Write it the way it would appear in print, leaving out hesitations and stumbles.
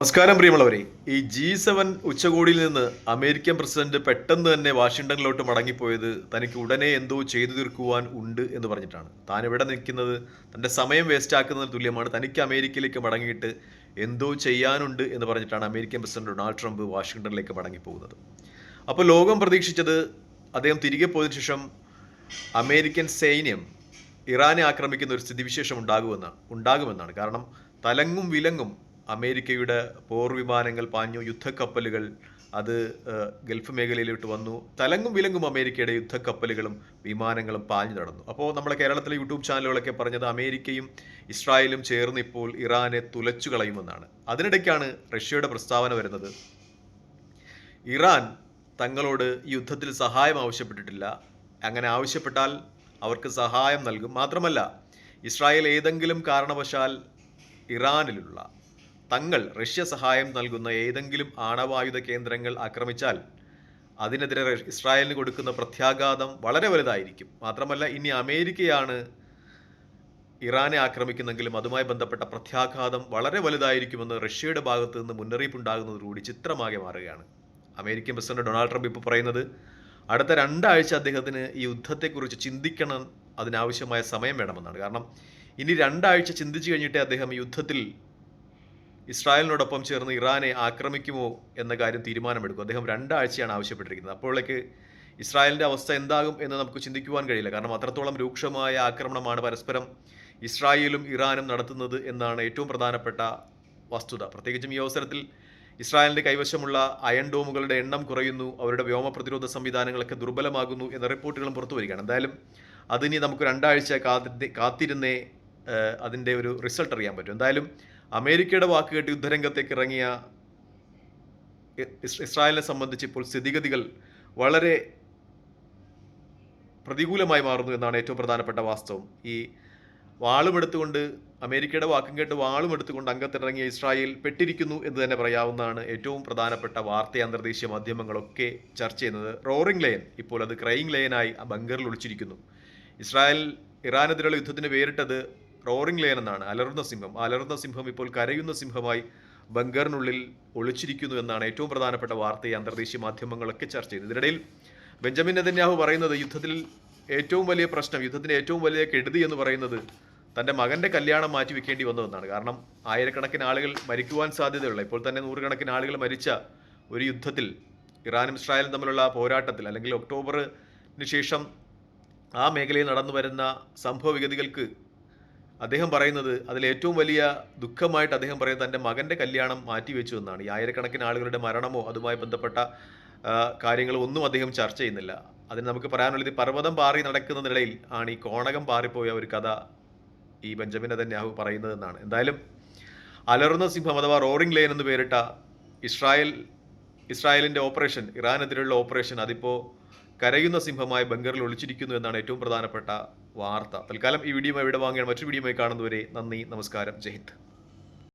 നമസ്കാരം പ്രിയമുള്ളവരെ. ഈ G7 ഉച്ചകോടിയിൽ നിന്ന് അമേരിക്കൻ പ്രസിഡന്റ് പെട്ടെന്ന് തന്നെ വാഷിംഗ്ടണിലോട്ട് മടങ്ങിപ്പോയത് തനിക്ക് ഉടനെ എന്തോ ചെയ്തു തീർക്കുവാൻ ഉണ്ട് എന്ന് പറഞ്ഞിട്ടാണ്. താൻ ഇവിടെ നിൽക്കുന്നത് തൻ്റെ സമയം വേസ്റ്റ് ആക്കുന്നതിന് തുല്യമാണ്. തനിക്ക് അമേരിക്കയിലേക്ക് മടങ്ങിയിട്ട് എന്തോ ചെയ്യാനുണ്ട് എന്ന് പറഞ്ഞിട്ടാണ് അമേരിക്കൻ പ്രസിഡന്റ് ഡൊണാൾഡ് ട്രംപ് വാഷിംഗ്ടണിലേക്ക് മടങ്ങിപ്പോകുന്നത്. അപ്പോൾ ലോകം പ്രതീക്ഷിച്ചത് അദ്ദേഹം തിരികെ പോയതിനു ശേഷം അമേരിക്കൻ സൈന്യം ഇറാനെ ആക്രമിക്കുന്ന ഒരു സ്ഥിതിവിശേഷം ഉണ്ടാകുമെന്നാണ്. കാരണം തലങ്ങും വിലങ്ങും അമേരിക്കയുടെ പോർ വിമാനങ്ങൾ പാഞ്ഞു, യുദ്ധക്കപ്പലുകൾ അത് ഗൾഫ് മേഖലയിലോട്ട് വന്നു. തലങ്ങും വിലങ്ങും അമേരിക്കയുടെ യുദ്ധക്കപ്പലുകളും വിമാനങ്ങളും പാഞ്ഞു നടന്നു. അപ്പോൾ നമ്മുടെ കേരളത്തിലെ യൂട്യൂബ് ചാനലുകളൊക്കെ പറഞ്ഞത് അമേരിക്കയും ഇസ്രായേലും ചേർന്ന് ഇപ്പോൾ ഇറാനെ തുലച്ചു കളയുമെന്നാണ്. അതിനിടയ്ക്കാണ് റഷ്യയുടെ പ്രസ്താവന വരുന്നത്. ഇറാൻ തങ്ങളോട് യുദ്ധത്തിൽ സഹായം ആവശ്യപ്പെട്ടിട്ടില്ല, അങ്ങനെ ആവശ്യപ്പെട്ടാൽ അവർക്ക് സഹായം നൽകും. മാത്രമല്ല, ഇസ്രായേൽ ഏതെങ്കിലും കാരണവശാൽ ഇറാനിലുള്ള റഷ്യ സഹായം നൽകുന്ന ഏതെങ്കിലും ആണവായുധ കേന്ദ്രങ്ങൾ ആക്രമിച്ചാൽ അതിനെതിരെ ഇസ്രായേലിന് കൊടുക്കുന്ന പ്രത്യാഘാതം വളരെ വലുതായിരിക്കും. മാത്രമല്ല, ഇനി അമേരിക്കയാണ് ഇറാനെ ആക്രമിക്കുന്നെങ്കിലും അതുമായി ബന്ധപ്പെട്ട പ്രത്യാഘാതം വളരെ വലുതായിരിക്കുമെന്ന് റഷ്യയുടെ ഭാഗത്ത് നിന്ന് മുന്നറിയിപ്പുണ്ടാകുന്നതോടുകൂടി ചിത്രമാകെ മാറുകയാണ്. അമേരിക്കൻ പ്രസിഡന്റ് ഡൊണാൾഡ് ട്രംപ് ഇപ്പോൾ പറയുന്നത് അടുത്ത 2 ആഴ്ച അദ്ദേഹത്തിന് ഈ യുദ്ധത്തെക്കുറിച്ച് ചിന്തിക്കണം, അതിനാവശ്യമായ സമയം വേണമെന്നാണ്. കാരണം ഇനി 2 ആഴ്ച ചിന്തിച്ചു കഴിഞ്ഞിട്ടേ അദ്ദേഹം യുദ്ധത്തിൽ ഇസ്രായേലിനോടൊപ്പം ചേർന്ന് ഇറാനെ ആക്രമിക്കുമോ എന്ന കാര്യം തീരുമാനമെടുക്കും. അദ്ദേഹം 2 ആഴ്ചയാണ് ആവശ്യപ്പെട്ടിരിക്കുന്നത്. അപ്പോഴേക്ക് ഇസ്രായേലിൻ്റെ അവസ്ഥ എന്താകും എന്ന് നമുക്ക് ചിന്തിക്കുവാൻ കഴിയില്ല. കാരണം അത്രത്തോളം രൂക്ഷമായ ആക്രമണമാണ് പരസ്പരം ഇസ്രായേലും ഇറാനും നടത്തുന്നത് എന്നാണ് ഏറ്റവും പ്രധാനപ്പെട്ട വസ്തുത. പ്രത്യേകിച്ചും ഈ അവസരത്തിൽ ഇസ്രായേലിൻ്റെ കൈവശമുള്ള അയൺ ഡോമുകളുടെ എണ്ണം കുറയുന്നു, അവരുടെ വ്യോമ പ്രതിരോധ സംവിധാനങ്ങളൊക്കെ ദുർബലമാകുന്നു എന്ന റിപ്പോർട്ടുകളും പുറത്തു വരികയാണ്. എന്തായാലും അതിനി നമുക്ക് 2 ആഴ്ച കാത്തിരുന്നേ അതിൻ്റെ ഒരു റിസൾട്ട് അറിയാൻ പറ്റും. എന്തായാലും അമേരിക്കയുടെ വാക്ക് കേട്ട് യുദ്ധരംഗത്തേക്ക് ഇറങ്ങിയ ഇസ്രായേലിനെ സംബന്ധിച്ച് ഇപ്പോൾ സ്ഥിതിഗതികൾ വളരെ പ്രതികൂലമായി മാറുന്നു എന്നാണ് ഏറ്റവും പ്രധാനപ്പെട്ട വാസ്തവം. ഈ വാളുമെടുത്തുകൊണ്ട് അമേരിക്കയുടെ വാക്കും കേട്ട് വാളുമെടുത്തുകൊണ്ട് അംഗത്തിറങ്ങിയ ഇസ്രായേൽ പെട്ടിരിക്കുന്നു എന്ന് തന്നെ പറയാവുന്നതാണ്. ഏറ്റവും പ്രധാനപ്പെട്ട വാർത്ത അന്തർദേശീയ മാധ്യമങ്ങളൊക്കെ ചർച്ച ചെയ്യുന്നത് റോറിംഗ് ലയൻ ഇപ്പോൾ അത് ക്രൈയിങ് ലയനായി ബങ്കറിൽ ഒളിച്ചിരിക്കുന്നു. ഇസ്രായേൽ ഇറാനെതിരെയുള്ള യുദ്ധത്തിന് പേരിട്ടത് റോറിംഗ് ലയൻ എന്നാണ്, അലറുന്ന സിംഹം. അലറുന്ന സിംഹം ഇപ്പോൾ കരയുന്ന സിംഹമായി ബങ്കറിനുള്ളിൽ ഒളിച്ചിരിക്കുന്നു എന്നാണ് ഏറ്റവും പ്രധാനപ്പെട്ട വാർത്തയെ അന്തർദേശീയ മാധ്യമങ്ങളൊക്കെ ചർച്ച ചെയ്തത്. ഇതിനിടയിൽ ബെഞ്ചമിൻ നെതന്യാഹു പറയുന്നത് യുദ്ധത്തിൽ ഏറ്റവും വലിയ പ്രശ്നം, യുദ്ധത്തിൻ്റെ ഏറ്റവും വലിയ കെടുതി എന്ന് പറയുന്നത് തൻ്റെ മകൻ്റെ കല്യാണം മാറ്റിവെക്കേണ്ടി വന്നതെന്നാണ്. കാരണം ആയിരക്കണക്കിന് ആളുകൾ മരിക്കുവാൻ സാധ്യതയുള്ള, ഇപ്പോൾ തന്നെ 100 ആളുകൾ മരിച്ച ഒരു യുദ്ധത്തിൽ, ഇറാനും ഇസ്രായേലും തമ്മിലുള്ള പോരാട്ടത്തിൽ, അല്ലെങ്കിൽ ഒക്ടോബറിന് ശേഷം ആ മേഖലയിൽ നടന്നു വരുന്ന സംഭവവിഗതികൾക്ക് അദ്ദേഹം പറയുന്നത് അതിൽ ഏറ്റവും വലിയ ദുഃഖമായിട്ട് അദ്ദേഹം പറയുന്നത് തൻ്റെ മകൻ്റെ കല്യാണം മാറ്റിവെച്ചു എന്നാണ്. ഈ ആയിരക്കണക്കിന് ആളുകളുടെ മരണമോ അതുമായി ബന്ധപ്പെട്ട കാര്യങ്ങളോ ഒന്നും അദ്ദേഹം ചർച്ച ചെയ്യുന്നില്ല. അതിന് നമുക്ക് പറയാനുള്ളത് പർവ്വതം പാറി നടക്കുന്നതിനിടയിൽ ആണ് ഈ കോണകം പാറിപ്പോയ ഒരു കഥ ഈ ബെഞ്ചമിൻ നെതന്യാഹു പറയുന്നതെന്നാണ്. എന്തായാലും അലറുന്ന സിംഹം അഥവാ റോറിംഗ് ലയൻ എന്ന് പേരിട്ട ഇസ്രായേലിൻ്റെ ഓപ്പറേഷൻ, ഇറാനെതിരെയുള്ള ഓപ്പറേഷൻ, അതിപ്പോൾ കരയുന്ന സിംഹമായി ബങ്കറിൽ ഒളിച്ചിരിക്കുന്നു എന്നാണ് ഏറ്റവും പ്രധാനപ്പെട്ട വാർത്ത. തൽക്കാലം ഈ വീഡിയോ ഇവിടെ വാങ്ങിയാണ്. മറ്റൊരു വീഡിയോയുമായി കാണുന്നവരെ നന്ദി, നമസ്കാരം, ജയ് ഹിന്ദ്.